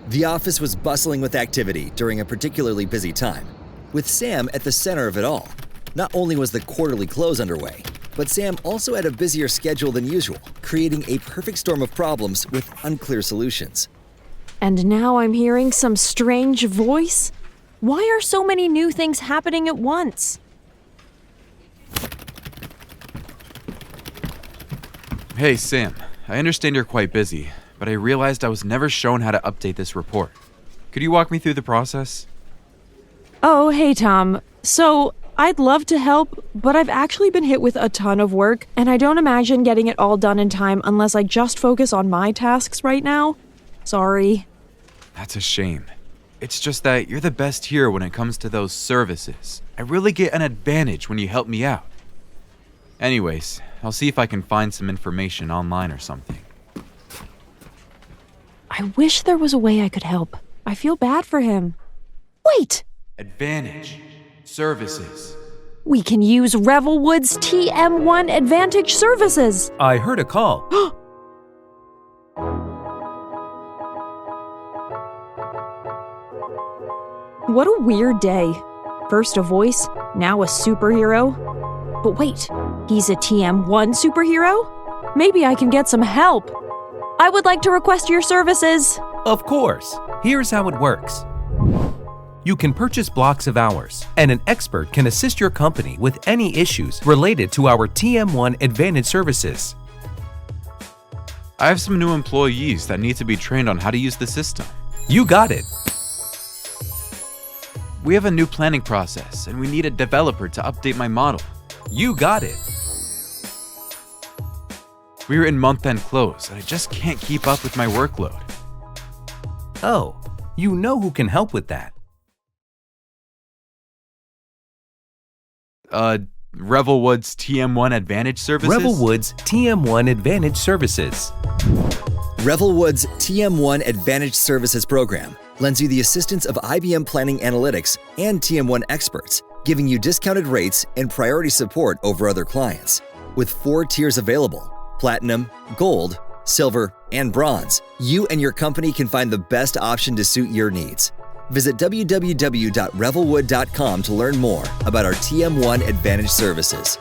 The office was bustling with activity during a particularly busy time, with Sam at the center of it all. Not only was the quarterly close underway, but Sam also had a busier schedule than usual, creating a perfect storm of problems with unclear solutions. And now I'm hearing some strange voice? Why are so many new things happening at once? Hey, Sam. I understand you're quite busy, but I realized I was never shown how to update this report. Could you walk me through the process? Oh, hey, Tom. So, I'd love to help, but I've actually been hit with a ton of work, and I don't imagine getting it all done in time unless I just focus on my tasks right now. Sorry. That's a shame. It's just that you're the best here when it comes to those services. I really get an advantage when you help me out. Anyways, I'll see if I can find some information online or something. I wish there was a way I could help. I feel bad for him. Wait! Advantage Services. We can use Revelwood's TM1 Advantage Services. I heard a call. What a weird day. First a voice, now a superhero. But wait, he's a TM1 superhero? Maybe I can get some help. I would like to request your services. Of course. Here's how it works. You can purchase blocks of hours, and an expert can assist your company with any issues related to our TM1 Advantage Services. I have some new employees that need to be trained on how to use the system. You got it. We have a new planning process, and we need a developer to update my model. You got it. We're in month-end close, and I just can't keep up with my workload. Oh, you know who can help with that. Revelwood's TM1 Advantage Services? Revelwood's TM1 Advantage Services. Revelwood's TM1 Advantage Services program lends you the assistance of IBM Planning Analytics and TM1 experts, giving you discounted rates and priority support over other clients. With 4 tiers available, Platinum, Gold, Silver, and Bronze, you and your company can find the best option to suit your needs. Visit www.revelwood.com to learn more about our TM1 Advantage Services.